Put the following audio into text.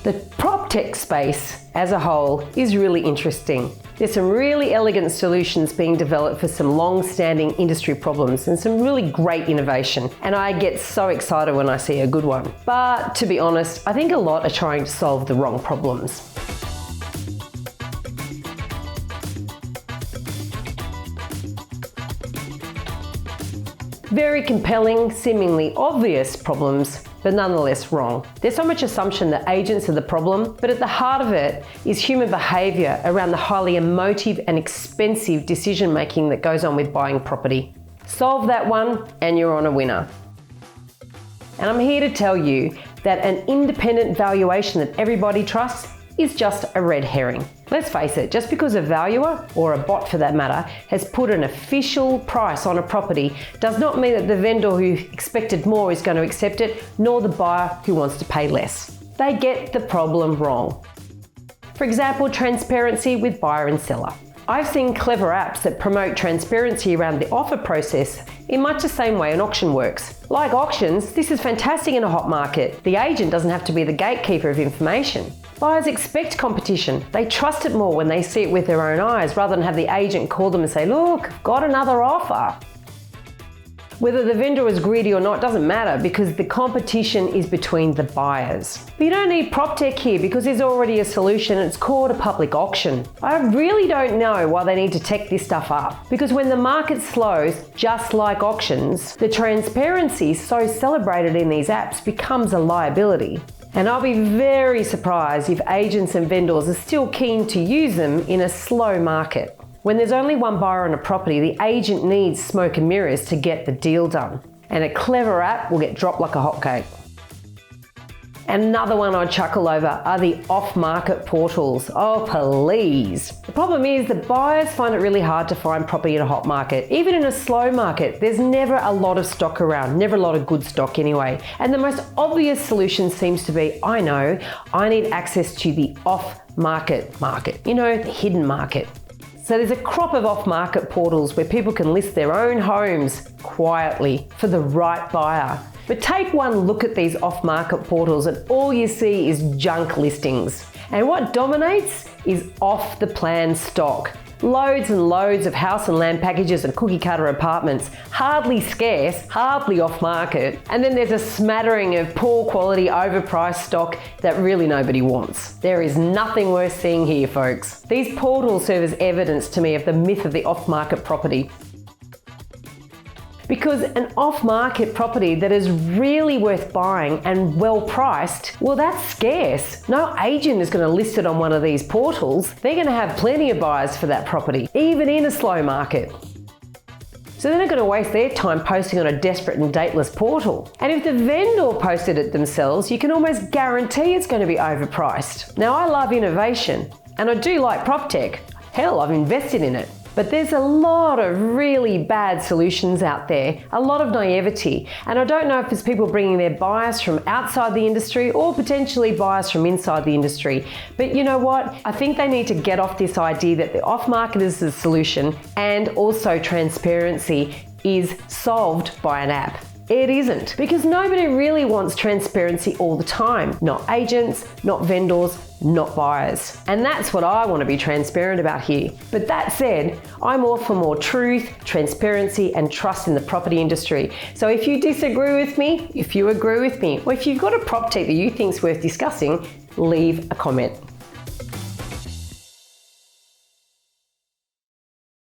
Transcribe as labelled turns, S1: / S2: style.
S1: The proptech space as a whole is really interesting. There's some really elegant solutions being developed for some long-standing industry problems and some really great innovation. And I get so excited when I see a good one. But to be honest, I think a lot are trying to solve the wrong problems. Very compelling, seemingly obvious problems, but nonetheless wrong. There's so much assumption that agents are the problem, but at the heart of it is human behaviour around the highly emotive and expensive decision making that goes on with buying property. Solve that one and you're on a winner. And I'm here to tell you that an independent valuation that everybody trusts is just a red herring. Let's face it, just because a valuer, or a bot for that matter, has put an official price on a property does not mean that the vendor who expected more is going to accept it, nor the buyer who wants to pay less. They get the problem wrong. For example, transparency with buyer and seller. I've seen clever apps that promote transparency around the offer process in much the same way an auction works. Like auctions, this is fantastic in a hot market. The agent doesn't have to be the gatekeeper of information. Buyers expect competition. They trust it more when they see it with their own eyes rather than have the agent call them and say, "Look, I've got another offer." Whether the vendor is greedy or not doesn't matter because the competition is between the buyers. But you don't need proptech here because there's already a solution. It's called a public auction. I really don't know why they need to tech this stuff up because when the market slows, just like auctions, the transparency so celebrated in these apps becomes a liability. And I'll be very surprised if agents and vendors are still keen to use them in a slow market. When there's only one buyer on a property, the agent needs smoke and mirrors to get the deal done. And a clever app will get dropped like a hotcake. And another one I chuckle over are the off-market portals. Oh, please. The problem is that buyers find it really hard to find property in a hot market. Even in a slow market, there's never a lot of stock around, never a lot of good stock anyway. And the most obvious solution seems to be, I know, I need access to the off-market market. You know, the hidden market. So there's a crop of off-market portals where people can list their own homes quietly for the right buyer. But take one look at these off-market portals and all you see is junk listings. And what dominates is off-the-plan stock. Loads and loads of house and land packages and cookie-cutter apartments, hardly scarce, hardly off-market. And then there's a smattering of poor quality, overpriced stock that really nobody wants. There is nothing worth seeing here, folks. These portals serve as evidence to me of the myth of the off-market property. Because an off-market property that is really worth buying and well priced, well, that's scarce. No agent is going to list it on one of these portals. They're going to have plenty of buyers for that property, even in a slow market. So they're not going to waste their time posting on a desperate and dateless portal. And if the vendor posted it themselves, you can almost guarantee it's going to be overpriced. Now, I love innovation, and I do like proptech. Hell, I've invested in it. But there's a lot of really bad solutions out there, a lot of naivety, and I don't know if it's people bringing their bias from outside the industry or potentially bias from inside the industry. But you know what? I think they need to get off this idea that the off-market is the solution and also transparency is solved by an app. It isn't, because nobody really wants transparency all the time. Not agents, not vendors, not buyers. And that's what I want to be transparent about here. But that said, I'm all for more truth, transparency, and trust in the property industry. So if you disagree with me, if you agree with me, or if you've got a proptech that you think is worth discussing, leave a comment.